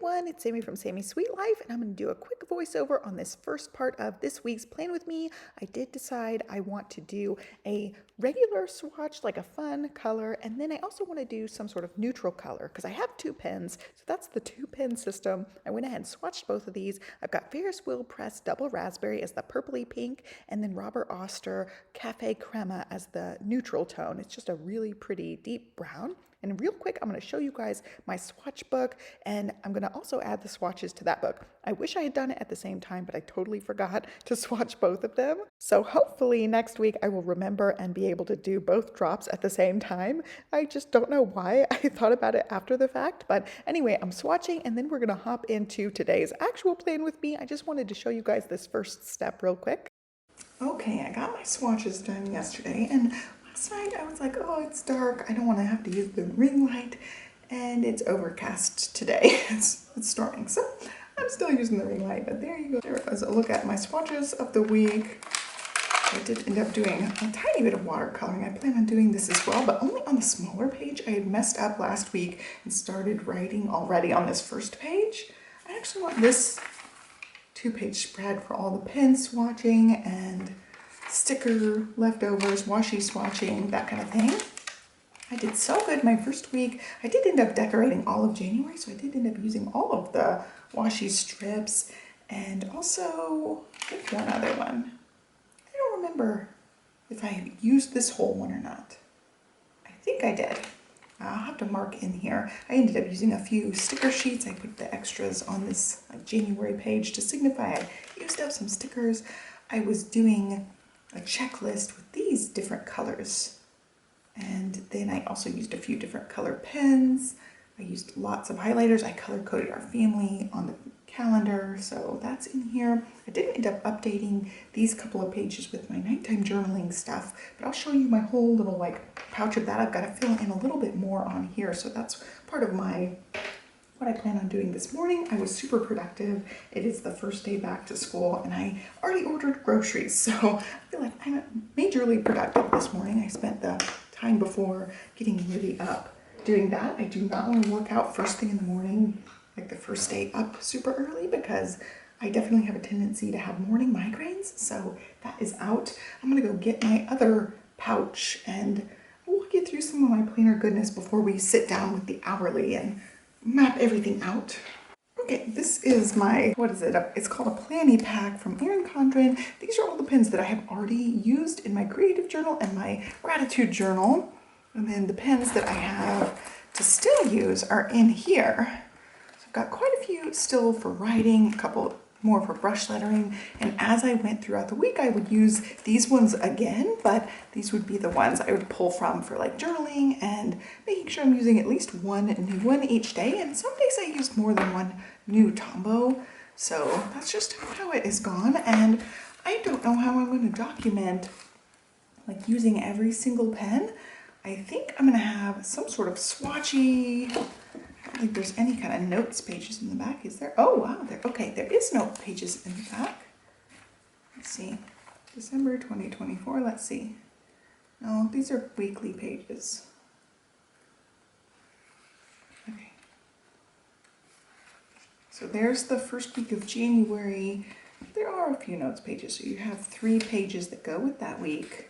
everyone, it's Sami from Sami's Sweet Life, and I'm going to do a quick voiceover on this first part of this week's Plan With Me. I did decide I want to do a regular swatch, like a fun color, and then I also want to do some sort of neutral color, because I have two pens, so that's the two pen system. I went ahead and swatched both of these. I've got Ferris Wheel Press Double Raspberry as the purpley pink, and then Robert Oster Cafe Crema as the neutral tone. It's just a really pretty deep brown. And real quick, I'm going to show you guys my swatch book, and I'm going to also add the swatches to that book. I wish I had done it at the same time, but I totally forgot to swatch both of them. So hopefully next week I will remember and be able to do both drops at the same time. I just don't know why I thought about it after the fact, but anyway, I'm swatching, and then we're going to hop into today's actual Plan With Me. I just wanted to show you guys this first step real quick. Okay, I got my swatches done yesterday, and last night I was like, oh, it's dark. I don't want to have to use the ring light, and it's overcast today. It's storming, so I'm still using the ring light, but there you go. There was a look at my swatches of the week. I did end up doing a tiny bit of watercoloring. I plan on doing this as well, but only on the smaller page. I had messed up last week and started writing already on this first page. I actually want this two-page spread for all the pen swatching and sticker leftovers, washi swatching, that kind of thing. I did so good my first week. I did end up decorating all of January, so I did end up using all of the washi strips, and also I think one other one. I don't remember if I used this whole one or not. I think I did. I'll have to mark in here. I ended up using a few sticker sheets. I put the extras on this January page to signify I used up some stickers. I was doing a checklist with these different colors, and then I also used a few different color pens. I used lots of highlighters. I color coded our family on the calendar, so that's in here. I did end up updating these couple of pages with my nighttime journaling stuff, but I'll show you my whole little pouch of that. I've got to fill in a little bit more on here, so that's part of what I plan on doing this morning. I was super productive. It is the first day back to school, and I already ordered groceries, so I feel like I'm majorly productive this morning. I spent the time before getting ready up doing that. I do not want to work out first thing in the morning, like the first day up super early, because I definitely have a tendency to have morning migraines, so that is out. I'm gonna go get my other pouch, and I'll walk you through some of my planner goodness before we sit down with the hourly and map everything out. Okay, this is my, what is it? It's called a Planny Pack from Erin Condren. These are all the pens that I have already used in my creative journal and my gratitude journal. And then the pens that I have to still use are in here. So I've got quite a few still for writing, a couple more for brush lettering, and as I went throughout the week I would use these ones again, but these would be the ones I would pull from for journaling and making sure I'm using at least one new one each day, and some days I used more than one new Tombow, so that's just how it is gone. And I don't know how I'm going to document using every single pen. I think I'm going to have some sort of swatchy, I don't think there's any kind of notes pages in the back, is there? Oh wow, okay, there is note pages in the back. Let's see, December 2024, let's see. No, these are weekly pages. Okay. So there's the first week of January. There are a few notes pages, so you have 3 pages that go with that week.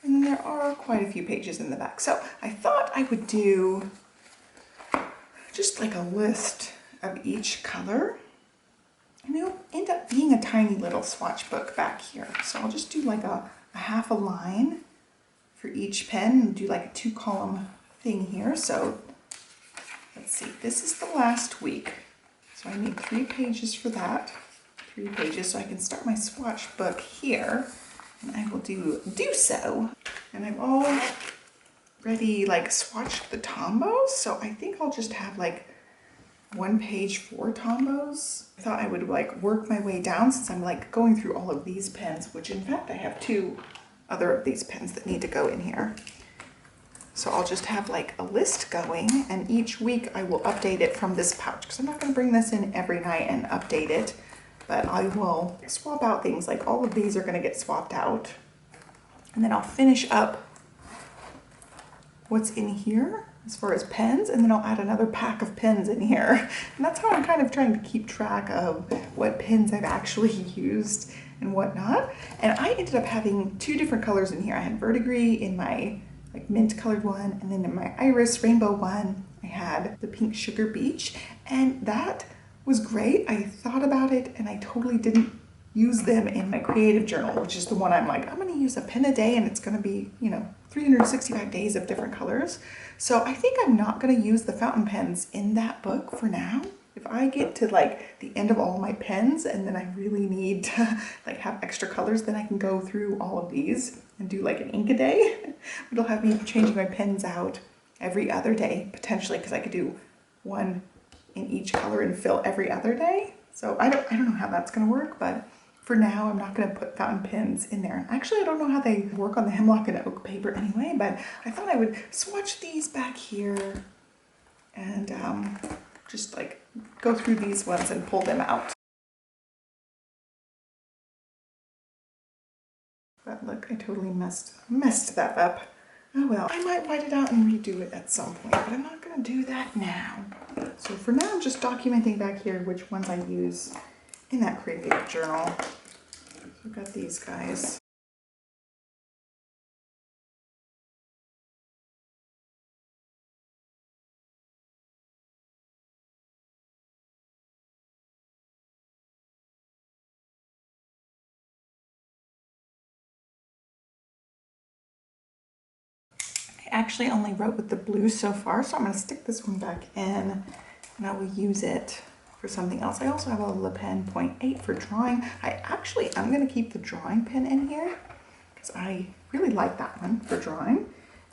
And then there are quite a few pages in the back. So I thought I would do just a list of each color, and it'll end up being a tiny little swatch book back here. So I'll just do a half a line for each pen and do a 2-column thing here. So let's see, this is the last week. So I need 3 pages for that, 3 pages, so I can start my swatch book here, and I will do so. And I've already swatched the Tombows, so I think I'll just have 1 page for Tombows. I thought I would work my way down, since I'm going through all of these pens, which in fact I have 2 other of these pens that need to go in here. So I'll just have a list going, and each week I will update it from this pouch, because I'm not going to bring this in every night and update it, but I will swap out things. All of these are going to get swapped out, and then I'll finish up what's in here as far as pens, and then I'll add another pack of pens in here. And that's how I'm kind of trying to keep track of what pens I've actually used and whatnot. And I ended up having two different colors in here. I had verdigris in my like mint colored one, and then in my iris rainbow one, I had the pink sugar beach, and that was great. I thought about it and I totally didn't use them in my creative journal, which is the one I'm like, I'm gonna use a pen a day and it's gonna be, you know, 365 days of different colors. So I think I'm not gonna use the fountain pens in that book for now. If I get to like the end of all my pens and then I really need to like have extra colors, then I can go through all of these and do like an ink a day. It'll have me changing my pens out every other day, potentially, because I could do one in each color and fill every other day. So I don't know how that's gonna work, but for now, I'm not going to put fountain pens in there. Actually, I don't know how they work on the hemlock and oak paper anyway, but I thought I would swatch these back here and just like go through these ones and pull them out. But look, I totally messed that up. Oh well, I might white it out and redo it at some point, but I'm not going to do that now. So for now, I'm just documenting back here which ones I use in that creative journal. So I've got these guys. I actually only wrote with the blue so far, so I'm going to stick this one back in and I will use it for something else. I also have a Le Pen 0.8 for drawing. I'm going to keep the drawing pen in here because I really like that one for drawing.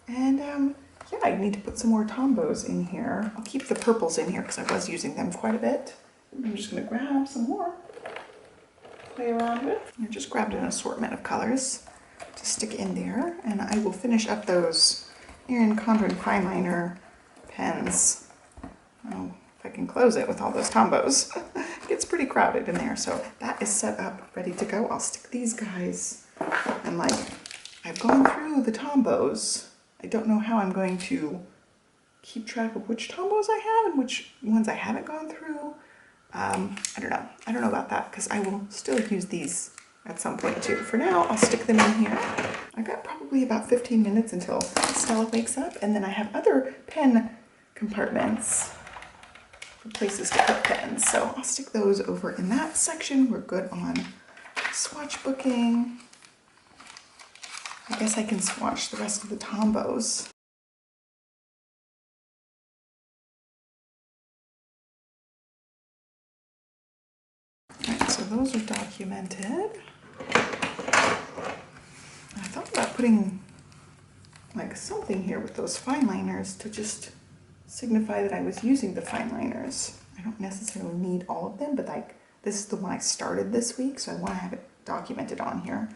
And yeah, I need to put some more Tombos in here. I'll keep the purples in here because I was using them quite a bit. I'm just going to grab some more, play around with. I just grabbed an assortment of colors to stick in there, and I will finish up those Erin Condren fine liner pens. Oh, if I can close it with all those Tombos. It gets pretty crowded in there, so that is set up, ready to go. I'll stick these guys, and like, I've gone through the Tombos. I don't know how I'm going to keep track of which Tombos I have and which ones I haven't gone through. I don't know. I don't know about that because I will still use these at some point too. For now, I'll stick them in here. I've got probably about 15 minutes until Stella wakes up, and then I have other pen compartments for places to put pens. So I'll stick those over in that section. We're good on swatch booking. I guess I can swatch the rest of the Tombos. Alright, so those are documented. I thought about putting like something here with those fine liners to just signify that I was using the fine liners. I don't necessarily need all of them, but like this is the one I started this week, so I want to have it documented on here.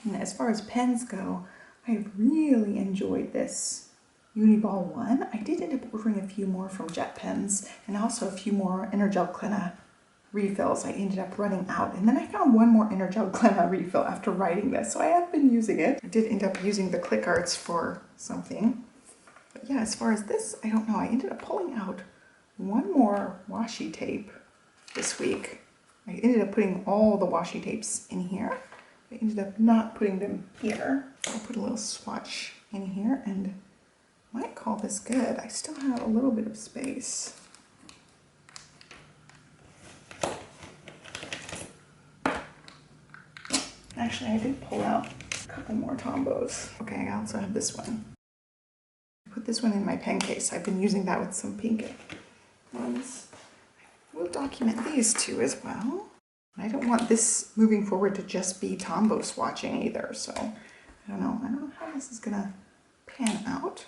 And as far as pens go, I really enjoyed this Uniball one. I did end up ordering a few more from Jet Pens and also a few more Energel Clenna refills. I ended up running out, and then I found one more Energel Clenna refill after writing this, so I have been using it. I did end up using the click arts for something. But yeah, as far as this, I don't know. I ended up pulling out one more washi tape this week. I ended up putting all the washi tapes in here. I ended up not putting them here. I'll put a little swatch in here and might call this good. I still have a little bit of space. Actually, I did pull out a couple more Tombos. Okay, I also have this one. I put this one in my pen case. I've been using that with some pink ones. We'll document these two as well. I don't want this moving forward to just be Tombow swatching either, so I don't know how this is gonna pan out.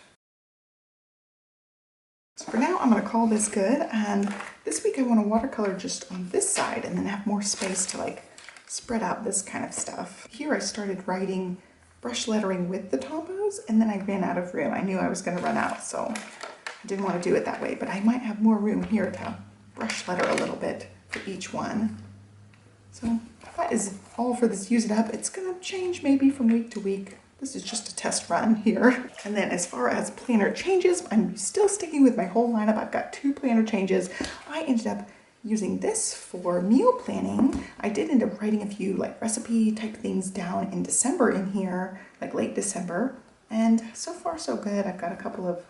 So for now, I'm gonna call this good, and this week I want to watercolor just on this side and then have more space to like spread out this kind of stuff. Here I started writing brush lettering with the Tombows, and then I ran out of room. I knew I was gonna run out, so I didn't want to do it that way, but I might have more room here to brush letter a little bit for each one. So that is all for this Use It Up. It's gonna change maybe from week to week This is just a test run here. And then as far as planner changes, I'm still sticking with my whole lineup. I've got 2 planner changes. I ended up using this for meal planning. I did end up writing a few like recipe type things down in December in here, like late December. And so far so good. I've got a couple of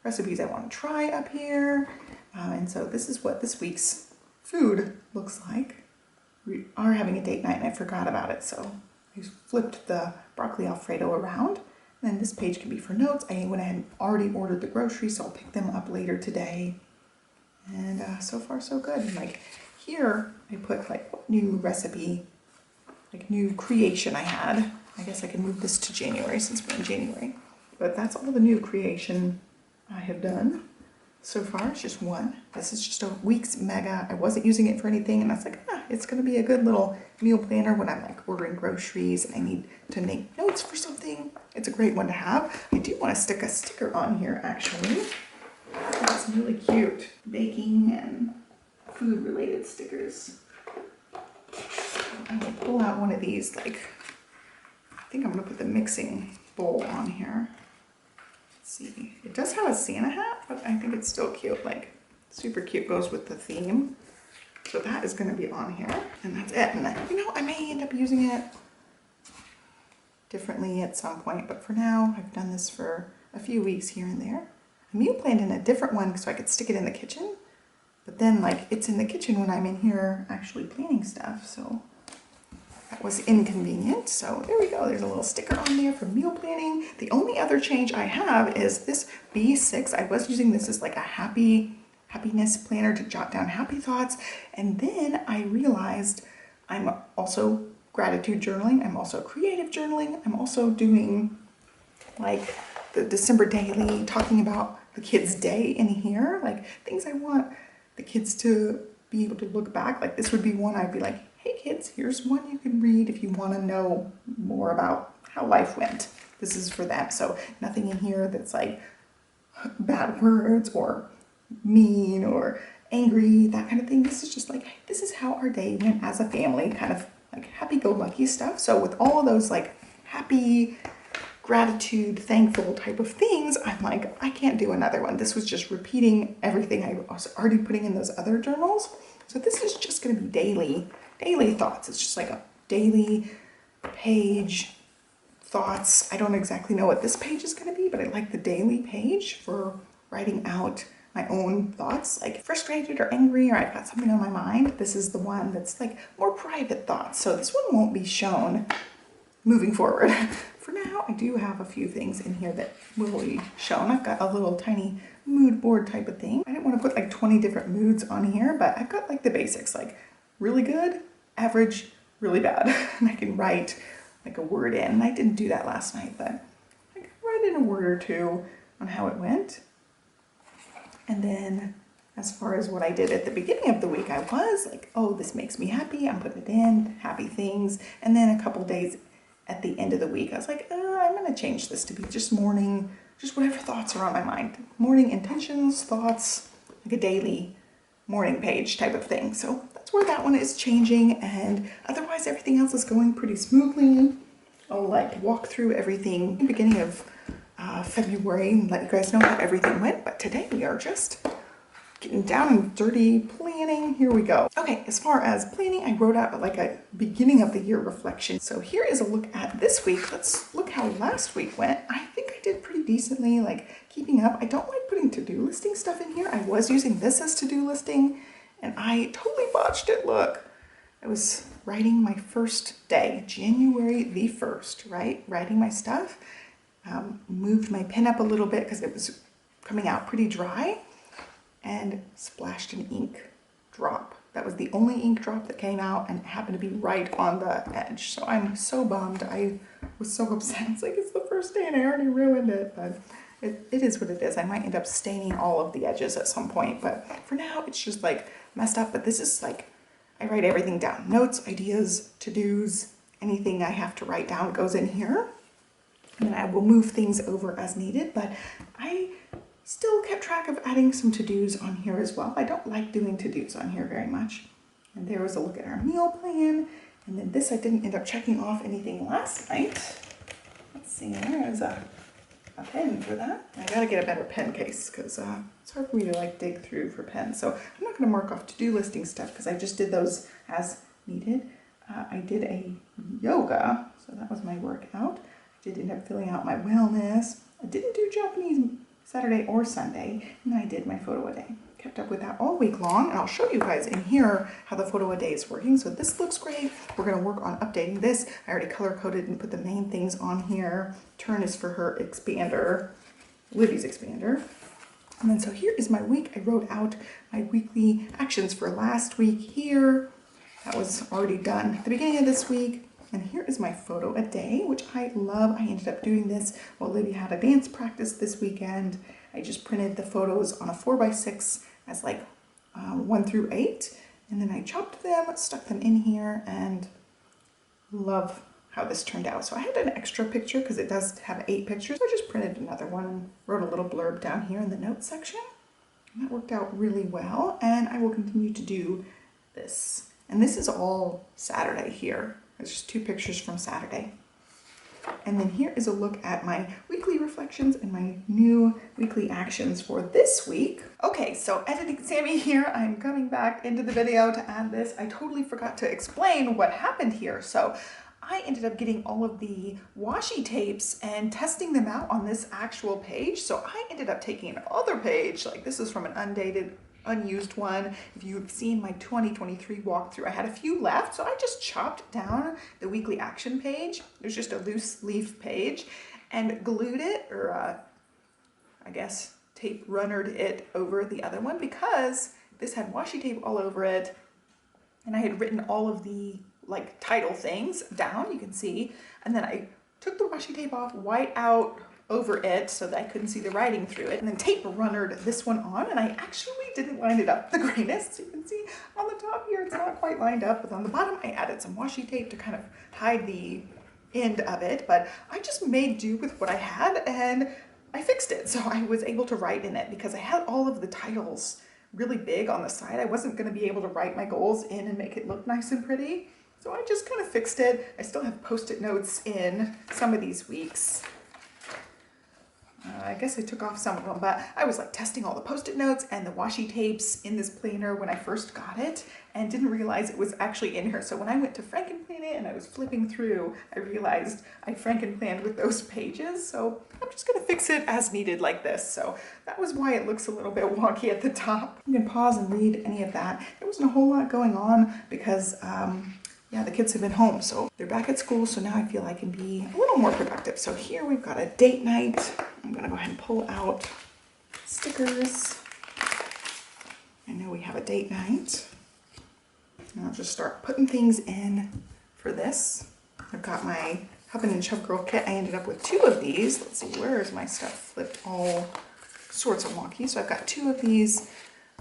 recipes I want to try up here. And so this is what this week's food looks like. We are having a date night and I forgot about it, so I flipped the broccoli Alfredo around. And then this page can be for notes. I went ahead and already ordered the groceries, so I'll pick them up later today. And so far so good. And like here, I put like what new recipe, like new creation I had. I guess I can move this to January since we're in January. But that's all the new creation I have done so far. It's just one. This is just a week's mega. I wasn't using it for anything, and I was like, it's gonna be a good little meal planner when I'm like ordering groceries and I need to make notes for something. It's a great one to have. I do want to stick a sticker on here actually. It's some really cute baking and food related stickers. I'm gonna pull out one of these, like, I think I'm gonna put the mixing bowl on here. See, it does have a Santa hat, but I think it's still cute, like super cute, goes with the theme. So that is going to be on here, and that's it. And you know, I may end up using it differently at some point, but for now I've done this for a few weeks here and there. I meal planned in a different one so I could stick it in the kitchen, but then like it's in the kitchen when I'm in here actually planning stuff, so that was inconvenient. So there we go. There's a little sticker on there for meal planning. The only other change I have is this B6. I was using this as like a happiness planner to jot down happy thoughts. And then I realized I'm also gratitude journaling. I'm also creative journaling. I'm also doing like the December daily, talking about the kids' day in here, like things I want the kids to be able to look back. Like this would be one I'd be like, hey kids, here's one you can read if you want to know more about how life went. This is for them. So nothing in here that's like bad words or mean or angry, that kind of thing. This is just like, this is how our day went as a family, kind of like happy-go-lucky stuff. So with all of those like happy, gratitude, thankful type of things, I'm like, I can't do another one. This was just repeating everything I was already putting in those other journals. So this is just going to be daily thoughts. It's just like a daily page thoughts. I don't exactly know what this page is going to be, but I like the daily page for writing out my own thoughts, like frustrated or angry, or I've got something on my mind. This is the one that's like more private thoughts. So this one won't be shown moving forward. For now, I do have a few things in here that will be shown. I've got a little tiny mood board type of thing. I didn't want to put like 20 different moods on here, but I've got like the basics, like really good, average, really bad. And I can write like a word in. And I didn't do that last night, but I can write in a word or two on how it went. And then as far as what I did at the beginning of the week, I was like, oh, this makes me happy. I'm putting it in, happy things. And then a couple days at the end of the week, I was like, I'm going to change this to be just morning, just whatever thoughts are on my mind. Morning intentions, thoughts, like a daily morning page type of thing. So that's where that one is changing. And otherwise, everything else is going pretty smoothly. I'll like walk through everything in the beginning of February and let you guys know how everything went. But today we are just getting down and dirty planning. Here we go. Okay, as far as planning, I wrote out like a beginning of the year reflection. So here is a look at this week. Let's look how last week went. I think I did pretty decently, like keeping up. I don't like putting to-do listing stuff in here. I was using this as to-do listing and I totally botched it. Look, I was writing my first day, January the 1st, right? Writing my stuff. Moved my pen up a little bit because it was coming out pretty dry and splashed an ink drop. That was the only ink drop that came out and it happened to be right on the edge. So I'm so bummed. I was so upset. It's like, it's the first day and I already ruined it. But it is what it is. I might end up staining all of the edges at some point. But for now, it's just like messed up. But this is like, I write everything down. Notes, ideas, to-dos, anything I have to write down goes in here. And then I will move things over as needed. But I still kept track of adding some to-dos on here as well. I don't like doing to-dos on here very much. And there was a look at our meal plan. And then this, I didn't end up checking off anything last night. Let's see, there's a pen for that. I gotta get a better pen case because it's hard for me to like dig through for pens. So I'm not gonna mark off to-do listing stuff because I just did those as needed. I did a yoga, so that was my workout. I did end up filling out my wellness. I didn't do Japanese Saturday or Sunday, and then I did my photo a day. Kept up with that all week long, and I'll show you guys in here how the photo a day is working. So this looks great. We're gonna work on updating this. I already color coded and put the main things on here. Turn is for her expander, Olivia's expander. And then so here is my week. I wrote out my weekly actions for last week here. That was already done at the beginning of this week. And here is my photo a day, which I love. I ended up doing this while Olivia had a dance practice this weekend. I just printed the photos on a 4x6 as like 1 through 8. And then I chopped them, stuck them in here, and love how this turned out. So I had an extra picture because it does have 8 pictures. I just printed another one, wrote a little blurb down here in the notes section. And that worked out really well. And I will continue to do this. And this is all Saturday here. There's just 2 pictures from Saturday. And then here is a look at my weekly reflections and my new weekly actions for this week. Okay, so editing Sami here. I'm coming back into the video to add this. I totally forgot to explain what happened here. So I ended up getting all of the washi tapes and testing them out on this actual page. So I ended up taking another page, like this is from an unused one. If you've seen my 2023 walkthrough, I had a few left, so I just chopped down the weekly action page. It was just a loose leaf page and glued it, or I guess tape runnered it over the other one because this had washi tape all over it, and I had written all of the like title things down, you can see, and then I took the washi tape off, white out over it so that I couldn't see the writing through it, and then tape runnered this one on, and I actually didn't line it up the greatest. You can see on the top here it's not quite lined up, but on the bottom I added some washi tape to kind of hide the end of it, but I just made do with what I had and I fixed it. So I was able to write in it because I had all of the titles really big on the side. I wasn't going to be able to write my goals in and make it look nice and pretty, so I just kind of fixed it. I still have post-it notes in some of these weeks. I guess I took off some of them, but I was like testing all the post-it notes and the washi tapes in this planner when I first got it and didn't realize it was actually in here. So when I went to Frankenplan it and I was flipping through, I realized I Frankenplanned with those pages. So I'm just going to fix it as needed like this. So that was why it looks a little bit wonky at the top. You can pause and read any of that. There wasn't a whole lot going on because yeah, the kids have been home, so they're back at school, so now I feel I can be a little more productive. So here we've got a date night. I'm gonna go ahead and pull out stickers. I know we have a date night. And I'll just start putting things in for this. I've got my Hubbin and Chub Girl kit. I ended up with 2 of these. Let's see, where is my stuff flipped all sorts of wonky. So I've got 2 of these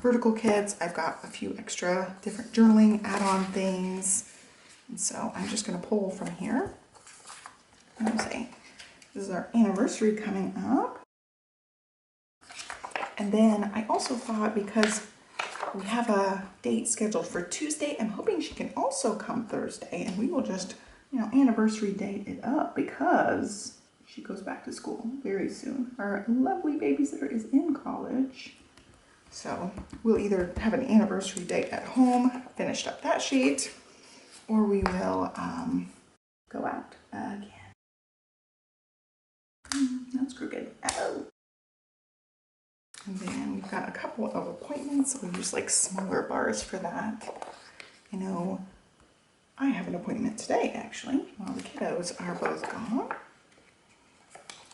vertical kits. I've got a few extra different journaling add-on things. And so I'm just going to pull from here. I'm saying this is our anniversary coming up. And then I also thought, because we have a date scheduled for Tuesday, I'm hoping she can also come Thursday, and we will just, you know, anniversary date it up because she goes back to school very soon. Our lovely babysitter is in college. So we'll either have an anniversary date at home, finished up that sheet, or we will go out again. That's crooked. Oh. And then we've got a couple of appointments, so we'll use like smaller bars for that. I know I have an appointment today, actually, while the kiddos are both gone.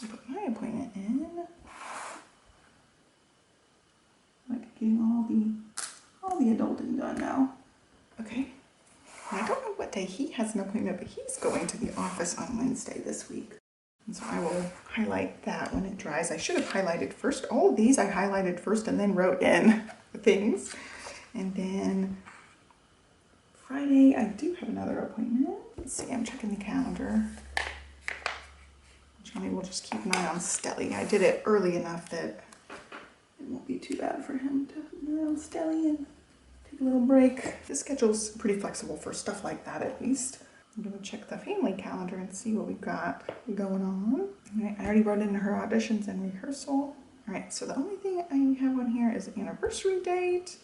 I'll put my appointment in. Like getting all the adulting done now. Okay. And I don't know what day he has an appointment, but he's going to the office on Wednesday this week. And so I will highlight that when it dries. I should have highlighted first. All of these I highlighted first and then wrote in the things. And then Friday, I do have another appointment. Let's see, I'm checking the calendar. Johnny will just keep an eye on Stella. I did it early enough that it won't be too bad for him to keep an eye on Stella and take a little break. The schedule's pretty flexible for stuff like that, at least. I'm gonna check the family calendar and see what we've got going on. All right, I already wrote in her auditions and rehearsal. All right, so the only thing I have on here is anniversary date,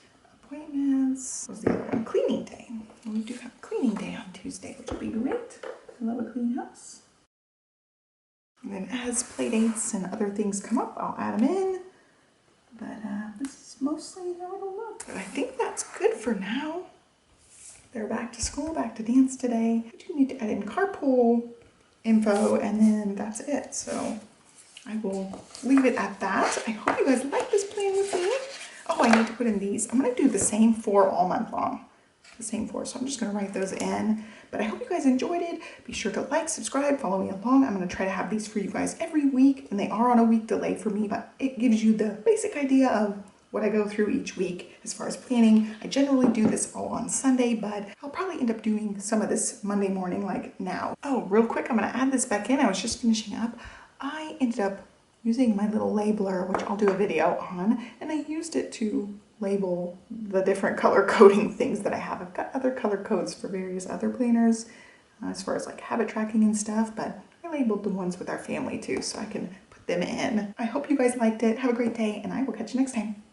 appointments. What's the other one? Cleaning day. We do have cleaning day on Tuesday, which will be great. I love a clean house. And then as play dates and other things come up, I'll add them in. But this is mostly how it'll look. But I think that's good for now. They're back to school, back to dance today. I do need to add in carpool info, and then that's it. So I will leave it at that. I hope you guys like this plan with me. Oh, I need to put in these. I'm going to do the same 4 all month long. The same 4. So I'm just going to write those in. But I hope you guys enjoyed it. Be sure to like, subscribe, follow me along. I'm going to try to have these for you guys every week. And they are on a week delay for me, but it gives you the basic idea of what I go through each week as far as planning. I generally do this all on Sunday, but I'll probably end up doing some of this Monday morning like now. Oh, real quick, I'm going to add this back in. I was just finishing up. I ended up using my little labeler, which I'll do a video on, and I used it to label the different color coding things that I have. I've got other color codes for various other planners as far as like habit tracking and stuff, but I labeled the ones with our family too, so I can put them in. I hope you guys liked it. Have a great day, and I will catch you next time.